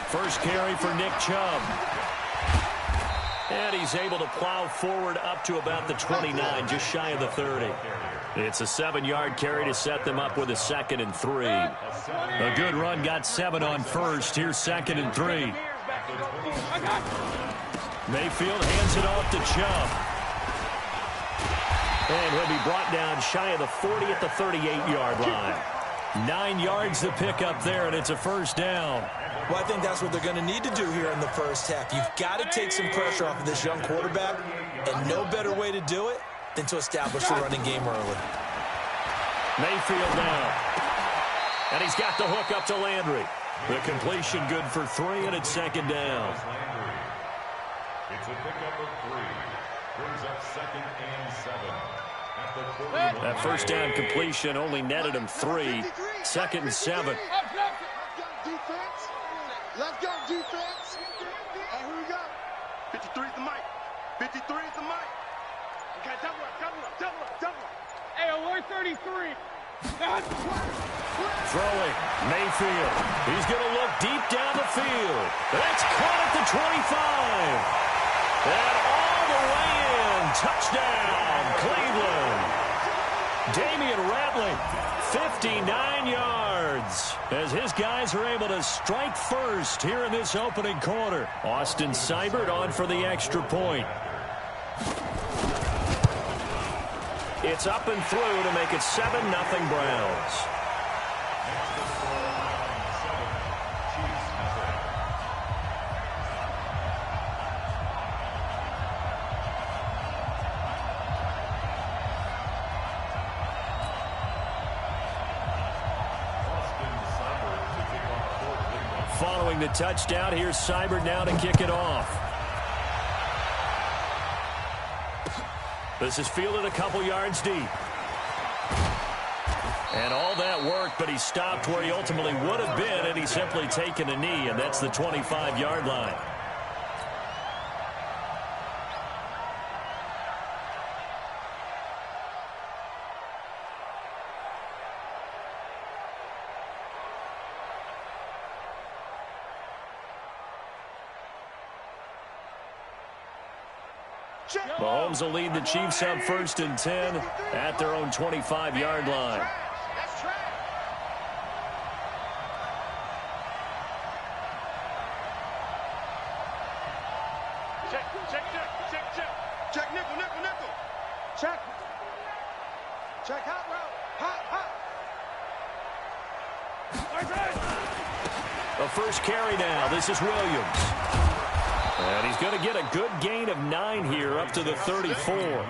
First carry for Nick Chubb. And he's able to plow forward up to about the 29, just shy of the 30. It's a 7-yard carry to set them up with a 2nd and 3. A good run got 7 on first. Here's 2nd and 3. Mayfield hands it off to Chubb. And he'll be brought down shy of the 40 at the 38-yard line. 9 yards to pick up there, and it's a first down. Well, I think that's what they're going to need to do here in the first half. You've got to take some pressure off of this young quarterback, and no better way to do it than to establish the running game early. Mayfield now. And he's got the hook up to Landry. The completion good for 3, and it's 2nd down. It's a pickup of 3. Brings up 2nd and 7. That first down completion only netted him 3. 2nd and 7. Let's go, defense. And here we go. 53 is the mic. 53 is the mic. Okay, double up. Hey, alert 33. Throwing. Mayfield. He's going to look deep down the field. That's caught at the 25. And all the way in. Touchdown, Cleveland. Damian Ratley, 59 yards, as his guys are able to strike first here in this opening quarter. Austin Seibert on for the extra point. It's up and through to make it 7-0 Browns. Following the touchdown, here's Seibert now to kick it off. This is fielded a couple yards deep. And all that work, but he stopped where he ultimately would have been, and he's simply taken a knee, and that's the 25-yard line. Mahomes will lead the Chiefs up 1st and 10 at their own 25-yard line. Check, nickel. Check, hot route. The first carry now. This is Williams. And he's going to get a good gain of 9 here up to the 34.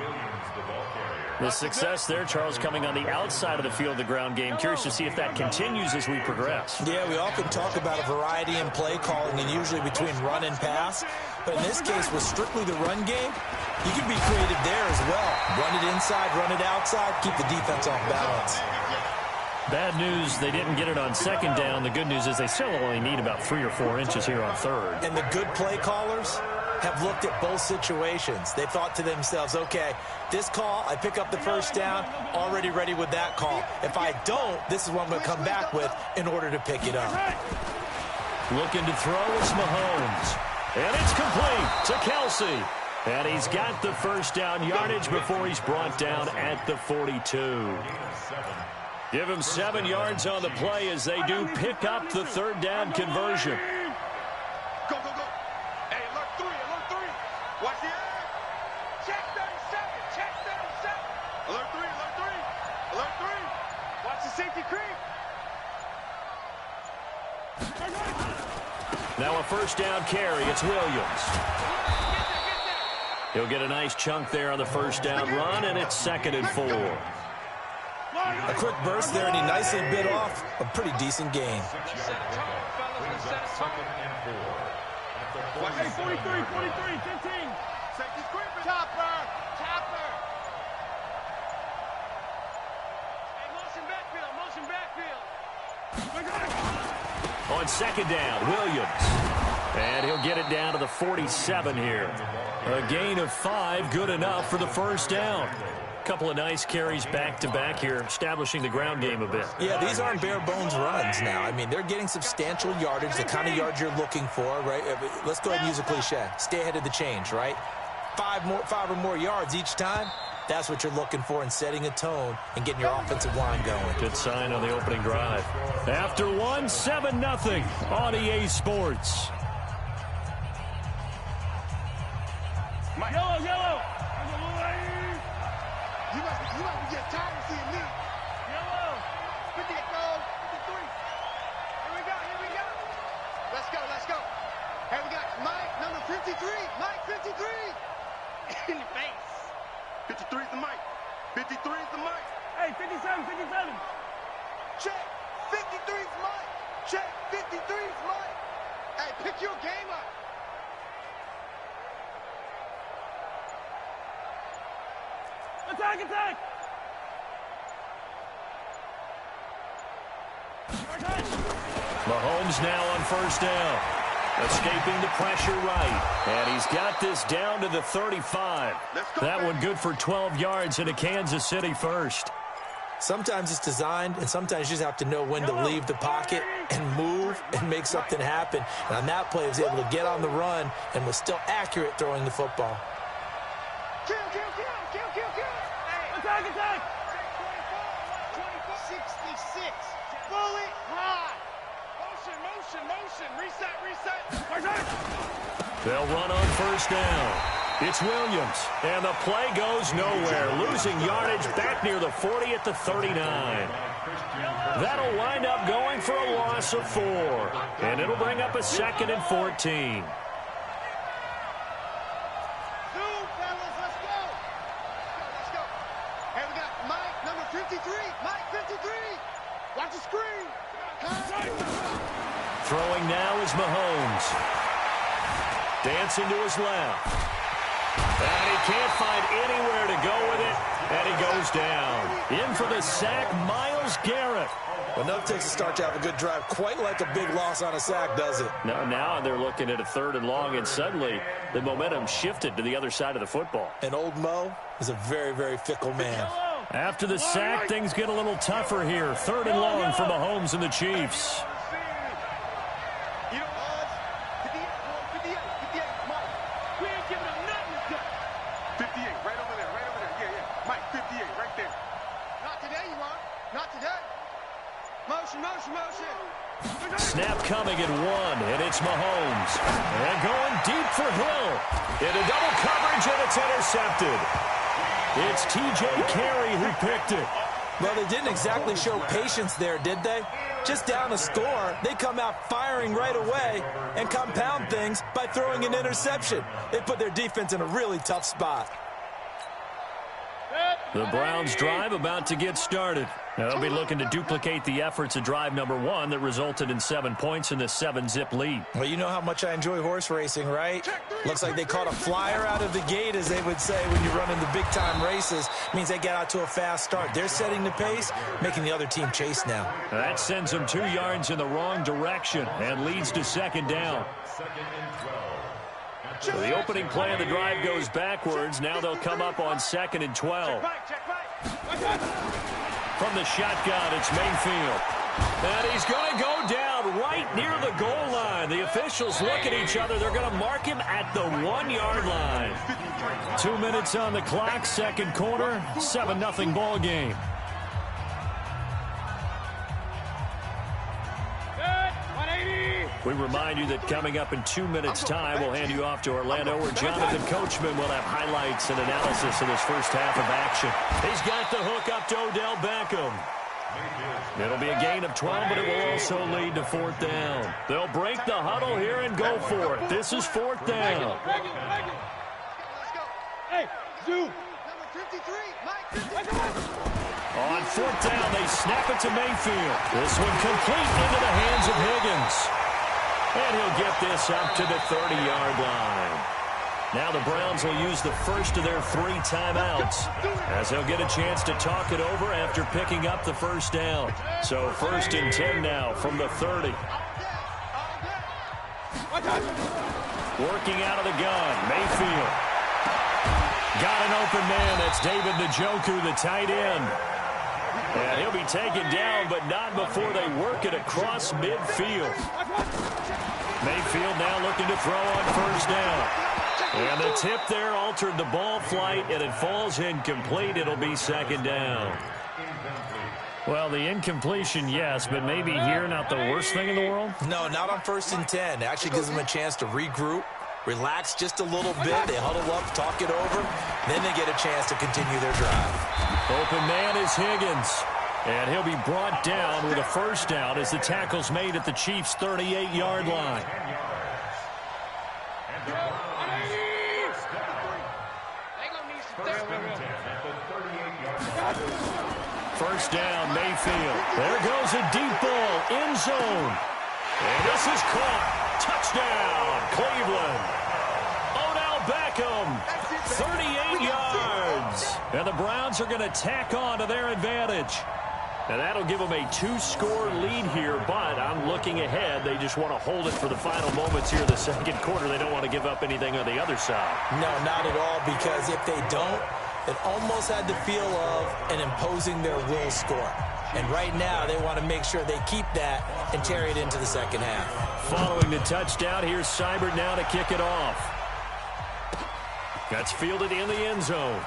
The success there, Charles, coming on the outside of the field, the ground game. Curious to see if that continues as we progress. Yeah, we often talk about a variety in play calling and usually between run and pass. But in this case, with strictly the run game, you can be creative there as well. Run it inside, run it outside, keep the defense off balance. Bad news, they didn't get it on 2nd down. The good news is they still only need about 3 or 4 inches here on 3rd. And the good play callers have looked at both situations. They thought to themselves, okay, this call, I pick up the first down, already ready with that call. If I don't, this is what I'm going to come back with in order to pick it up. Looking to throw, it's Mahomes. And it's complete to Kelsey. And he's got the first down yardage before he's brought down at the 42. Give him 7 yards on the play as they do pick up the 3rd down conversion. Go. Hey, alert 3. Watch the air. Check 37. Alert 3. Watch the safety creep. Now a first down carry. It's Williams. He'll get a nice chunk there on the first down run, and it's 2nd and 4. A quick burst there, and he nicely bit off a pretty decent gain. Hey, 43, 15. Chopper. Hey, motion backfield. On 2nd down, Williams. And he'll get it down to the 47 here. A gain of 5, good enough for the first down. Couple of nice carries back-to-back here, establishing the ground game a bit. Yeah, these aren't bare-bones runs now. I mean, they're getting substantial yardage, the kind of yards you're looking for, right? Let's go ahead and use a cliche. Stay ahead of the change, right? Five or more yards each time. That's what you're looking for in setting a tone and getting your offensive line going. Good sign on the opening drive. After one, 7-0 on EA Sports. Yellow, yellow. You might be getting tired of seeing me. Yellow. 58 goal. 53. Here we go. Let's go. Hey, we got Mike, number 53. Mike, 53. In the face. 53 is the mic. 53 is the mic. Hey, 57. Check. 53 is Mike. Check. 53 is Mike. Hey, pick your game up. Attack. Mahomes now on first down. Escaping the pressure right. And he's got this down to the 35. That one good for 12 yards into Kansas City first. Sometimes it's designed, and sometimes you just have to know when to leave the pocket and move and make something happen. And on that play, he was able to get on the run and was still accurate throwing the football. Kill. Hey. Attack. 66. Bullet high. Motion. Reset. They'll run on first down. It's Williams, and the play goes nowhere, losing yardage back near the 40 at the 39. That'll wind up going for a loss of 4, and it'll bring up a 2nd and 14. Watch the screen. Throwing now is Mahomes. Dancing to his left. And he can't find anywhere to go with it. And he goes down. In for the sack, Myles Garrett. Enough takes a start to have a good drive. Quite like a big loss on a sack, does it? No, now they're looking at a 3rd and long, and suddenly the momentum shifted to the other side of the football. And old Mo is a very, very fickle man. After the sack, things get a little tougher here. 3rd and long for Mahomes and the Chiefs. Motion. Snap coming at 1, and it's Mahomes. And going deep for Hill. Into double coverage, and it's intercepted. It's T.J. Carey who picked it. Well, they didn't exactly show patience there, did they? Just down a score, they come out firing right away and compound things by throwing an interception. They put their defense in a really tough spot. The Browns' drive about to get started. Now, they'll be looking to duplicate the efforts of drive number 1 that resulted in 7 points in the 7-zip lead. Well, you know how much I enjoy horse racing, right? Looks like they caught a flyer out of the gate, as they would say when you run into big-time races. Means they get out to a fast start. They're setting the pace, making the other team chase now. That sends them 2 yards in the wrong direction and leads to 2nd down. So the opening play of the drive goes backwards. Now they'll come up on 2nd and 12. From the shotgun, it's Mayfield. And he's going to go down right near the goal line. The officials look at each other. They're going to mark him at the 1-yard line. 2 minutes on the clock, 2nd quarter, 7-0 ball game. We remind you that coming up in 2 minutes' time, we'll hand you off to Orlando, where Jonathan Coachman will have highlights and analysis of this first half of action. He's got the hook up to Odell Beckham. It'll be a gain of 12, but it will also lead to 4th down. They'll break the huddle here and go for it. This is 4th down. Hey, Zoo. Number 53, Mike 53. On 4th down, they snap it to Mayfield. This one complete into the hands of Higgins. And he'll get this up to the 30-yard line. Now the Browns will use the first of their 3 timeouts, as they'll get a chance to talk it over after picking up the first down. So 1st and 10 now from the 30. Working out of the gun, Mayfield. Got an open man. That's David Njoku, the tight end. And he'll be taken down, but not before they work it across midfield. Mayfield now looking to throw on first down. And the tip there altered the ball flight, and it falls incomplete. It'll be second down. Well, the incompletion, yes, but maybe here not the worst thing in the world? No, not on 1st and 10. It actually gives them a chance to regroup, relax just a little bit. They huddle up, talk it over. Then they get a chance to continue their drive. Open man is Higgins. And he'll be brought down with a first down as the tackle's made at the Chiefs' 38-yard line. First down, Mayfield. There goes a deep ball, end zone. And this is caught. Touchdown, Cleveland. Odell Beckham, 38 yards. And the Browns are going to tack on to their advantage. And that'll give them a 2-score lead here, but I'm looking ahead. They just want to hold it for the final moments here in the second quarter. They don't want to give up anything on the other side. No, not at all, because if they don't, it almost had the feel of an imposing their will score. And right now, they want to make sure they keep that and carry it into the second half. Following the touchdown, here's Seibert now to kick it off. That's fielded in the end zone.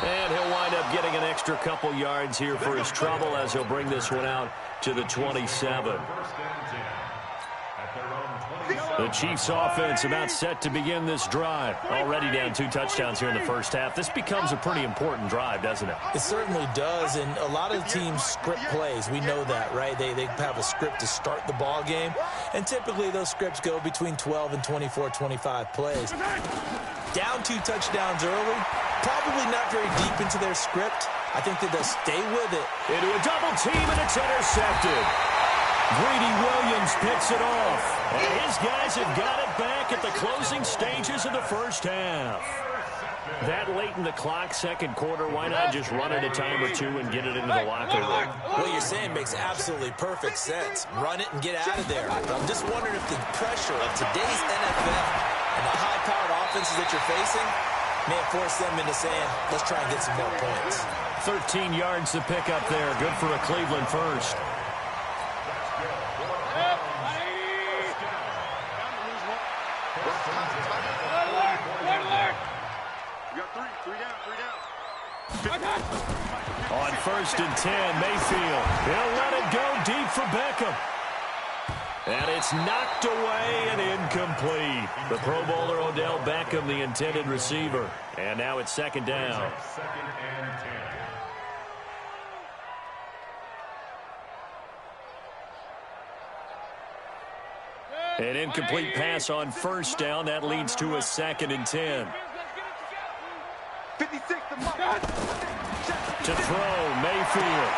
And he'll wind up getting an extra couple yards here for his trouble as he'll bring this one out to the 27. The Chiefs offense about set to begin this drive. Already down 2 touchdowns here in the first half. This becomes a pretty important drive, doesn't it? It certainly does, and a lot of teams script plays. We know that, right? They have a script to start the ball game, and typically those scripts go between 12 and 24, 25 plays. Down 2 touchdowns early, probably not very deep into their script. I think that they'll stay with it. Into a double team, and it's intercepted. Greedy Williams picks it off. And his guys have got it back at the closing stages of the first half. That late in the clock, second quarter, why not just run it a time or two and get it into the locker room? What you're saying makes absolutely perfect sense. Run it and get out of there. I'm just wondering if the pressure of today's NFL and the high-powered offenses that you're facing may have forced them into saying, let's try and get some more points. 13 yards to pick up there. Good for a Cleveland first. On 1st and 10, Mayfield. He'll let it go deep for Beckham. And it's knocked away and incomplete. The Pro Bowler Odell Beckham, the intended receiver. And now it's second down. An incomplete pass on first down. That leads to a 2nd and 10. To throw, Mayfield.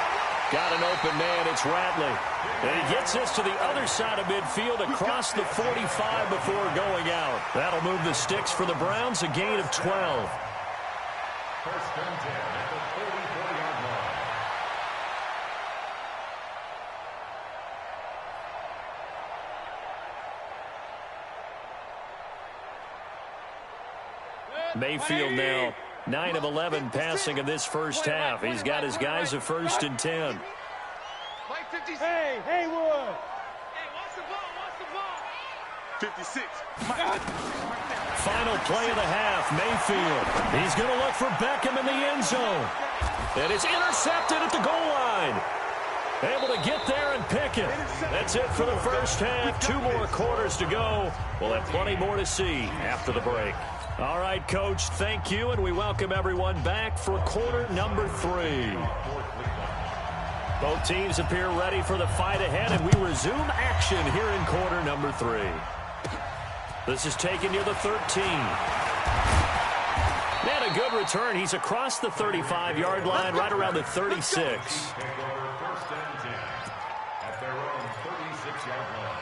Got an open man, it's Ratley. And he gets this to the other side of midfield across the 45 before going out. That'll move the sticks for the Browns, a gain of 12. First and 10 at the 44-yard line. Mayfield now 9 of 11 passing in this first half. He's got his guys a 1st and 10. Hey, Haywood. Hey, what's the ball? 56. Final play of the half, Mayfield. He's going to look for Beckham in the end zone. And it's intercepted at the goal line. Able to get there and pick it. That's it for the first half. 2 more quarters to go. We'll have plenty more to see after the break. All right, Coach, thank you, and we welcome everyone back for quarter number 3. Both teams appear ready for the fight ahead, and we resume action here in quarter number 3. This is taken near the 13. And a good return. He's across the 35-yard line, right around the 36. First and 10 at their own 36-yard line.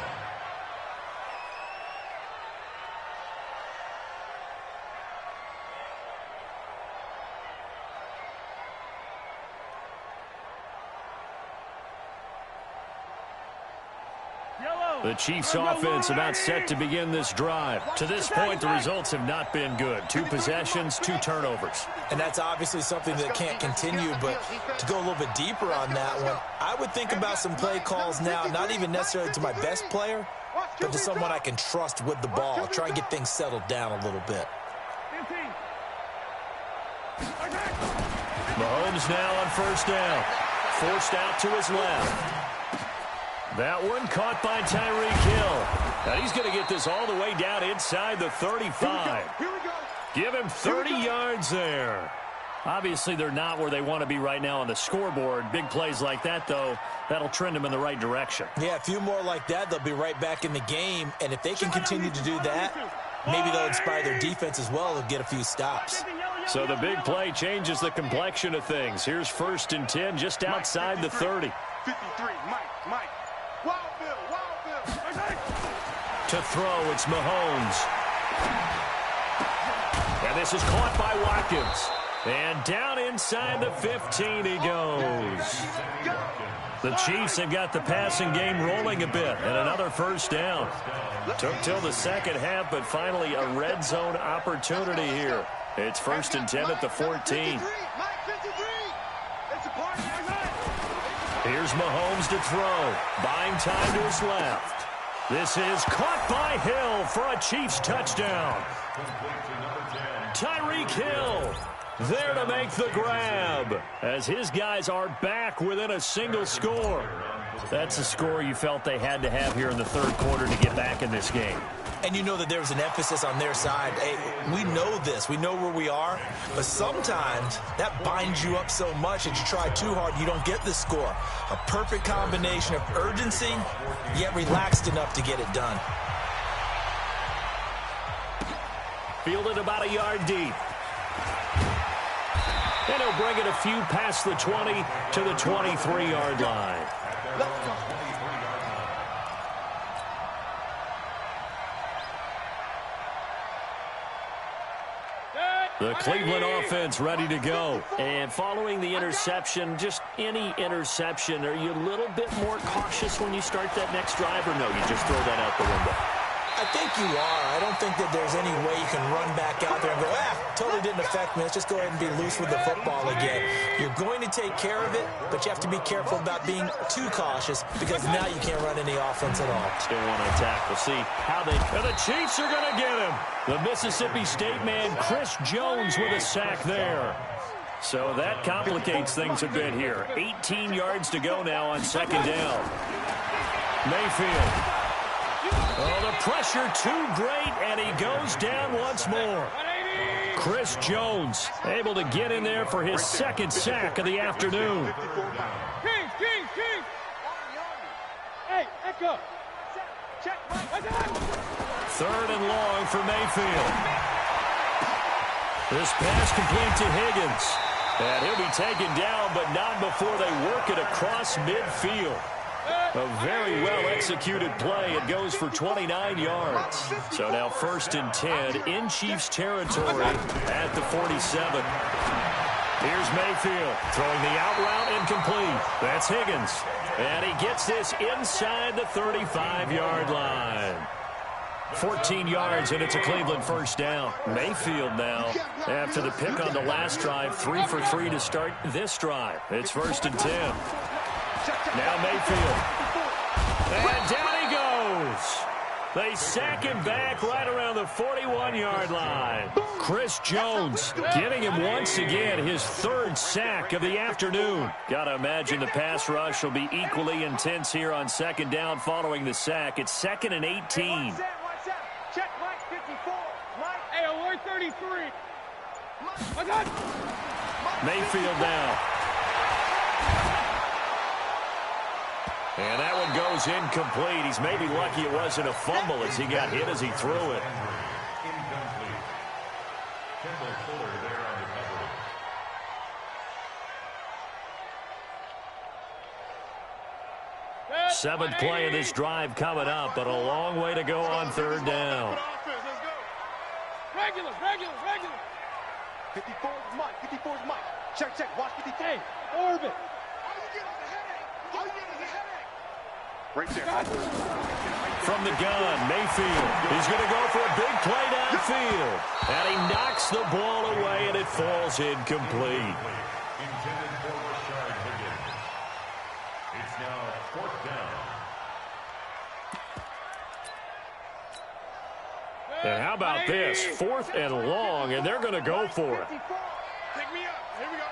Yellow. The Chiefs offense about set to begin this drive. To this point, the results have not been good. 2 possessions, 2 turnovers. And that's obviously something that can't continue, but to go a little bit deeper on that one, I would think about some play calls now, not even necessarily to my best player, but to someone I can trust with the ball. Try and get things settled down a little bit. Mahomes now on first down. Forced out to his left. That one caught by Tyreek Hill. And he's going to get this all the way down inside the 35. Give him 30 yards there. Obviously, they're not where they want to be right now on the scoreboard. Big plays like that, though, that'll trend them in the right direction. Yeah, a few more like that, they'll be right back in the game. And if they can continue to do that, maybe they'll inspire their defense as well. They'll get a few stops. So the big play changes the complexion of things. Here's 1st and 10 just outside the 30. 53, Mike. Wild Bill. To throw, it's Mahomes. And this is caught by Watkins. And down inside the 15 he goes. The Chiefs have got the passing game rolling a bit, and another first down. Took till the second half, but finally a red zone opportunity here. It's 1st and 10 at the 14. Here's Mahomes to throw. Buying time to his left. This is caught by Hill for a Chiefs touchdown. Tyreek Hill there to make the grab as his guys are back within a single score. That's a score you felt they had to have here in the 3rd quarter to get back in this game. And you know that there's an emphasis on their side. Hey, we know this. We know where we are. But sometimes that binds you up so much that you try too hard, you don't get the score. A perfect combination of urgency, yet relaxed enough to get it done. Fielded about a yard deep. And he'll bring it a few past the 20 to the 23-yard line. The Cleveland offense ready to go. And following the interception, just any interception, are you a little bit more cautious when you start that next drive, or no, you just throw that out the window? I think you are. I don't think that there's any way you can run back out there and go, totally didn't affect me. Let's just go ahead and be loose with the football again. You're going to take care of it, but you have to be careful about being too cautious because now you can't run any offense at all. Still want to attack. We'll see how they... And the Chiefs are going to get him. The Mississippi State man, Chris Jones, with a sack there. So that complicates things a bit here. 18 yards to go now on 2nd down. Mayfield. Oh, the pressure too great, and he goes down once more. Chris Jones able to get in there for his 2nd sack of the afternoon. Hey, echo. 3rd and long for Mayfield. This pass complete to Higgins. And he'll be taken down, but not before they work it across midfield. A very well-executed play. It goes for 29 yards. So now 1st and 10 in Chiefs territory at the 47. Here's Mayfield throwing the out route incomplete. That's Higgins. And he gets this inside the 35-yard line. 14 yards, and it's a Cleveland 1st down. Mayfield now, after the pick on the last drive, 3 for 3 to start this drive. It's 1st and 10. Now Mayfield. And down he goes. They sack him back right around the 41-yard line. Chris Jones getting him once again his 3rd sack of the afternoon. Got to imagine the pass rush will be equally intense here on 2nd down following the sack. It's 2nd and 18. Check Mike 54. Mike, hey, alert 33. Mayfield now. And that one goes incomplete. He's maybe lucky it wasn't a fumble as he got hit as he threw it. Seventh play of this drive coming up, but a long way to go on 3rd down. Regular. 54's Mike. Check. Watch 53. Hey, orbit. All you get is a headache. Right there. from the gun. Mayfield. He's going to go for a big play downfield. And he knocks the ball away, and it falls incomplete. Intended for Rashard Higgins. It's now 4th down. And how about this? 4th and long, and they're going to go for it. Pick me up. Here we go.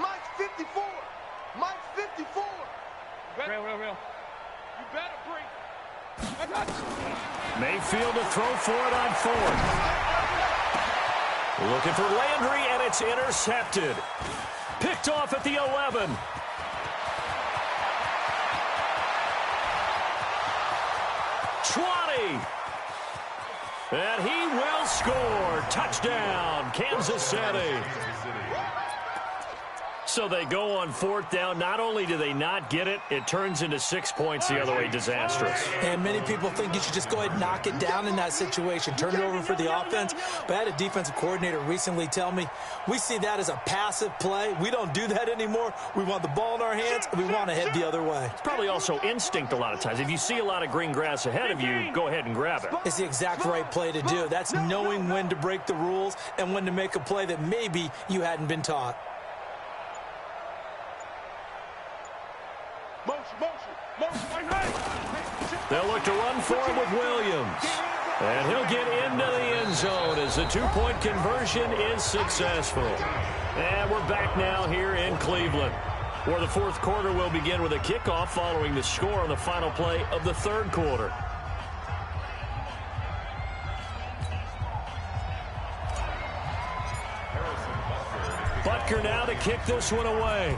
Mike's 54. Mike's 54. Real. You better break. Mayfield to throw for it on 4th. Looking for Landry, and it's intercepted. Picked off at the 11. And he will score. Touchdown, Kansas City. So they go on 4th down. Not only do they not get it, it turns into 6 points the other way. Disastrous. And many people think you should just go ahead and knock it down in that situation. Turn it over for the offense. But I had a defensive coordinator recently tell me, we see that as a passive play. We don't do that anymore. We want the ball in our hands, and we want to head the other way. It's probably also instinct a lot of times. If you see a lot of green grass ahead of you, go ahead and grab it. It's the exact right play to do. That's knowing when to break the rules and when to make a play that maybe you hadn't been taught. They'll look to run for him with Williams. And he'll get into the end zone as the 2-point conversion is successful. And we're back now here in Cleveland, where the 4th quarter will begin with a kickoff following the score on the final play of the 3rd quarter. Butker now to kick this one away.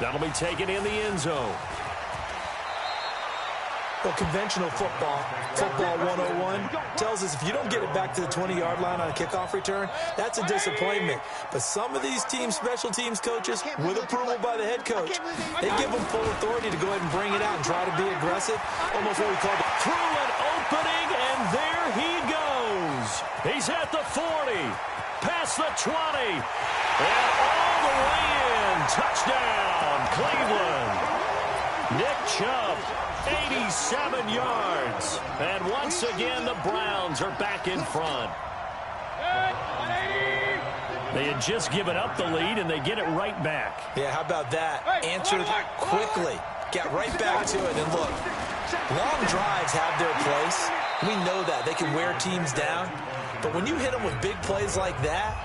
That'll be taken in the end zone. Well, conventional football 101, tells us if you don't get it back to the 20-yard line on a kickoff return, that's a disappointment. But some of these teams, special teams coaches, with approval by the head coach, they give them full authority to go ahead and bring it out and try to be aggressive, almost what we call the through an opening, and there he goes. He's at the 40, past the 20, and all the way in. Touchdown, Cleveland. Nick Chubb, 87 yards. And once again, the Browns are back in front. They had just given up the lead, and they get it right back. Yeah, how about that? Answered quickly. Get right back to it. And look, long drives have their place. We know that. They can wear teams down. But when you hit them with big plays like that,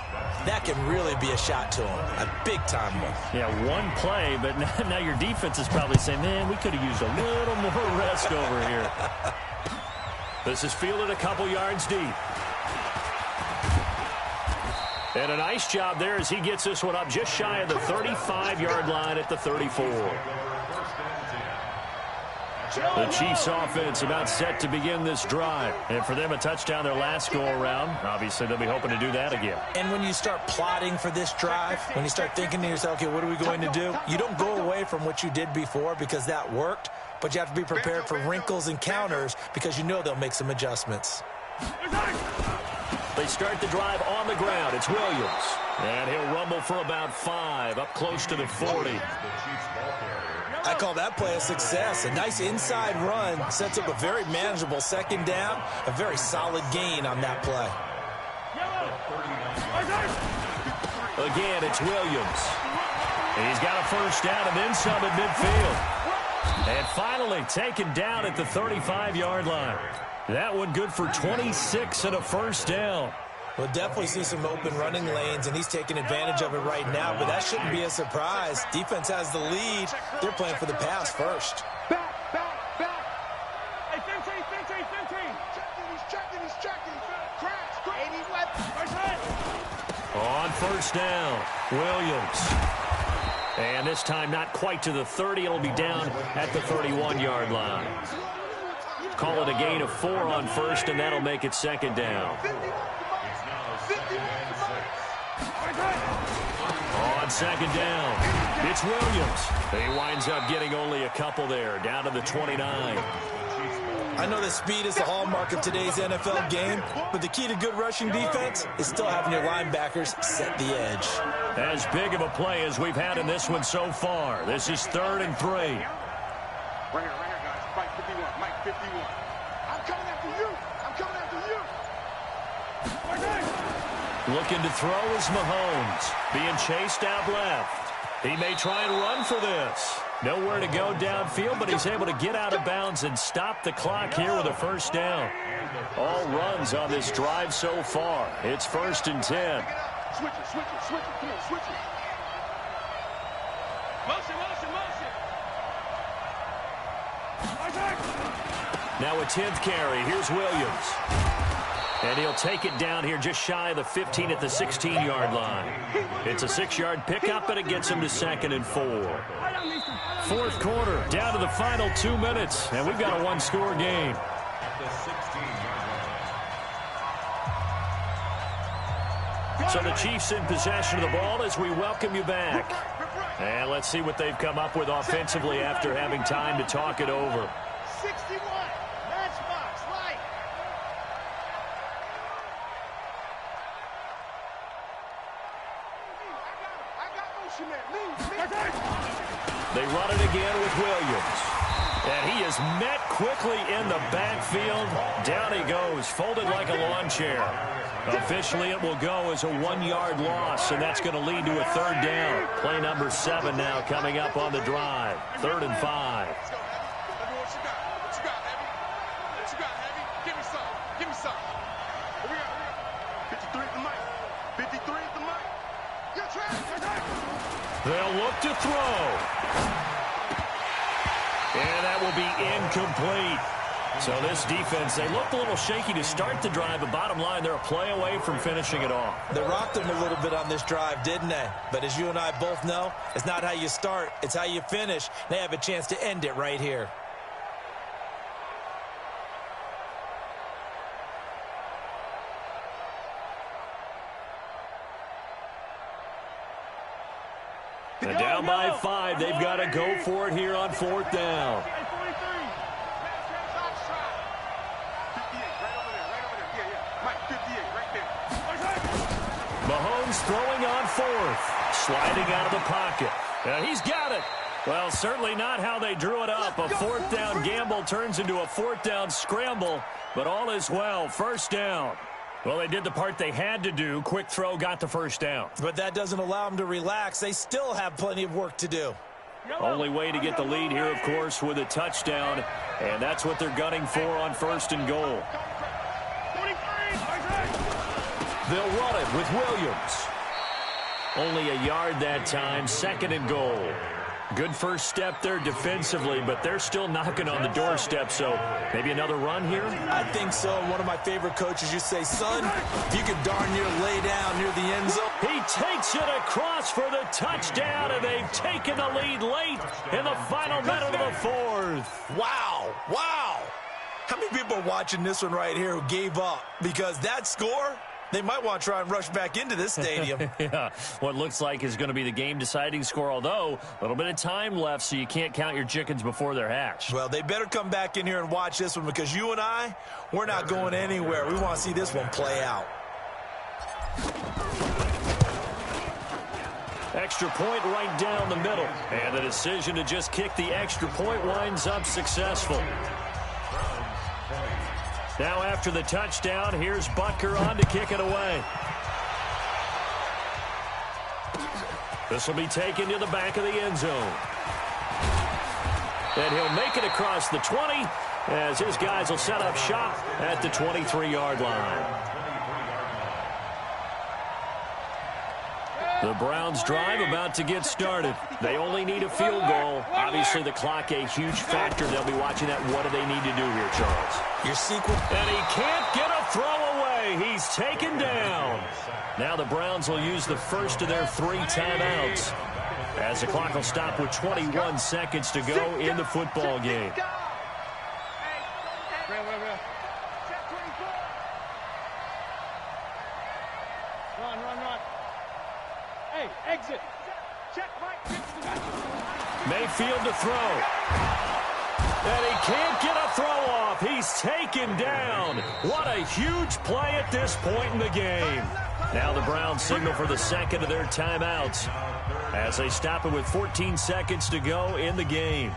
that can really be a shot to them. A big-time one. Yeah, one play, but now your defense is probably saying, man, we could have used a little more rest over here. This is fielded a couple yards deep. And a nice job there as he gets this one up just shy of the 35-yard line at the 34. The Chiefs offense about set to begin this drive. And for them, a touchdown their last go-around. Obviously, they'll be hoping to do that again. And when you start plotting for this drive, when you start thinking to yourself, okay, what are we going to do? You don't go away from what you did before because that worked, but you have to be prepared for wrinkles and counters because you know they'll make some adjustments. They start the drive on the ground. It's Williams. And he'll rumble for about 5, up close to the 40. I call that play a success. A nice inside run sets up a very manageable second down. A very solid gain on that play. Again, it's Williams. He's got a first down and then some at midfield. And finally taken down at the 35-yard line. That one good for 26 and a first down. We'll definitely see some open running lanes, and he's taking advantage of it right now, but that shouldn't be a surprise. Defense has the lead. They're playing for the pass first. Back. Hey, 15. He's checking. Crash. 80 left. On first down, Williams. And this time not quite to the 30. It'll be down at the 31-yard line. Call it a gain of 4 on first, and that'll make it second down. On second down, it's Williams. He winds up getting only a couple there, down to the 29. I know that speed is the hallmark of today's NFL game, but the key to good rushing defense is still having your linebackers set the edge. As big of a play as we've had in this one so far. This is 3rd and 3. Right here, guys. Mike 51. Mike 51. I'm coming after you. I'm coming after you. Looking to throw is Mahomes. Being chased out left. He may try and run for this. Nowhere to go downfield, but he's able to get out of bounds and stop the clock here with a first down. All runs on this drive so far. It's 1st and 10. Switch it. Come on, switch it. Motion. Now a 10th carry. Here's Williams. And he'll take it down here just shy of the 15 at the 16-yard line. It's a 6-yard pickup, and it gets him to 2nd and 4. 4th quarter, down to the final 2 minutes, and we've got a one-score game. So the Chiefs in possession of the ball as we welcome you back. And let's see what they've come up with offensively after having time to talk it over. 61. Matchbox, light. I got motion there. Leave. They run it again with Williams. And he is met quickly in the backfield. Down he goes, folded like a lawn chair. Officially, it will go as a 1-yard loss, and that's going to lead to a 3rd down. Play number 7 now coming up on the drive. 3rd and 5. What you got, Heavy? Give me some. Here we go. 53 at the mic. 53 at the mic. You're trapped. They'll look to throw. And that will be incomplete. So this defense, they looked a little shaky to start the drive, but bottom line, they're a play away from finishing it off. They rocked them a little bit on this drive, didn't they? But as you and I both know, it's not how you start, it's how you finish. They have a chance to end it right here. And down by 5, they've got to go for it here on 4th down. Mahomes throwing on 4th. Sliding out of the pocket. And he's got it. Well, certainly not how they drew it up. A 4th down gamble turns into a 4th down scramble. But all is well. 1st down. Well, they did the part they had to do. Quick throw got the 1st down. But that doesn't allow them to relax. They still have plenty of work to do. Only way to get the lead here, of course, with a touchdown. And that's what they're gunning for on 1st and goal. They'll run it with Williams. Only a yard that time. 2nd and goal. Good first step there defensively, but they're still knocking on the doorstep, so maybe another run here? I think so. One of my favorite coaches used to say, son, if you could darn near lay down near the end zone. He takes it across for the touchdown, and they've taken the lead late in the final minute of the 4th. Wow. How many people are watching this one right here who gave up? Because that score, they might want to try and rush back into this stadium. Yeah, what looks like is going to be the game-deciding score, although a little bit of time left, so you can't count your chickens before they're hatched. Well, they better come back in here and watch this one, because you and I, we're not going anywhere. We want to see this one play out. Extra point right down the middle, and the decision to just kick the extra point winds up successful. Now after the touchdown, here's Butker on to kick it away. This will be taken to the back of the end zone. And he'll make it across the 20 as his guys will set up shop at the 23-yard line. The Browns drive about to get started. They only need a field goal. Obviously, the clock a huge factor. They'll be watching that. What do they need to do here, Charles? Your sequence. And he can't get a throw away. He's taken down. Now the Browns will use the first of their 3 timeouts as the clock will stop with 21 seconds to go in the football game. Run. Hey, exit. Check, Mike. Mayfield to throw. And he can't get a throw off. He's taken down. What a huge play at this point in the game. Now the Browns signal for the second of their timeouts as they stop it with 14 seconds to go in the game.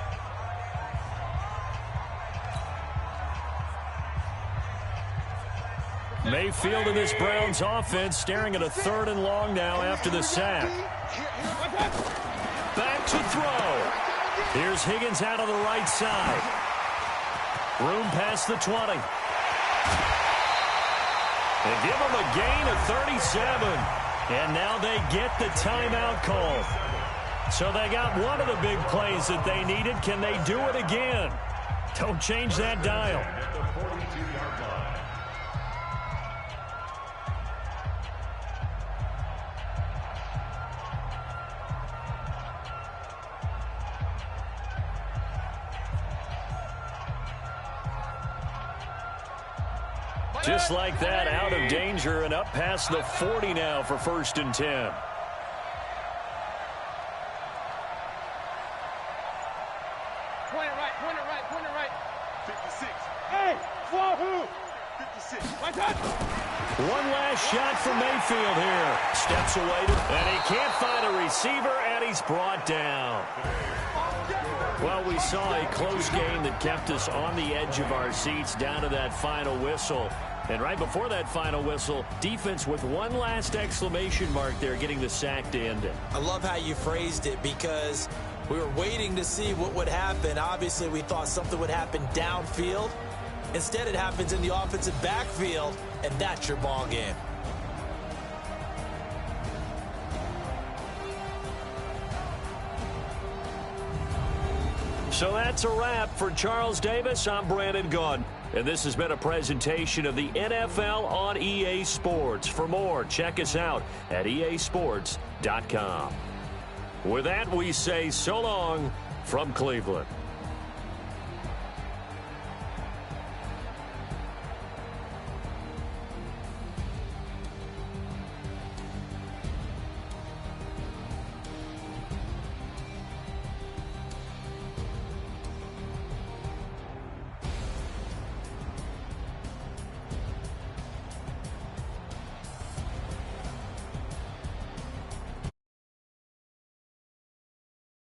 Mayfield in this Browns offense staring at a 3rd and long now after the sack. Back to throw. Here's Higgins out on the right side. Room past the 20. They give him a gain of 37. And now they get the timeout call. So they got one of the big plays that they needed. Can they do it again? Don't change that dial. Just like that, out of danger and up past the 40 now for 1st and 10. Point it right. 56. Hey, Wahoo! 56. My touch. One last shot for Mayfield here. Steps away, and he can't find a receiver, and he's brought down. Well, we saw a close game that kept us on the edge of our seats down to that final whistle. And right before that final whistle, defense with one last exclamation mark there, getting the sack to end it. I love how you phrased it because we were waiting to see what would happen. Obviously, we thought something would happen downfield. Instead, it happens in the offensive backfield, and that's your ball game. So that's a wrap for Charles Davis. I'm Brandon Gunn. And this has been a presentation of the NFL on EA Sports. For more, check us out at easports.com. With that, we say so long from Cleveland.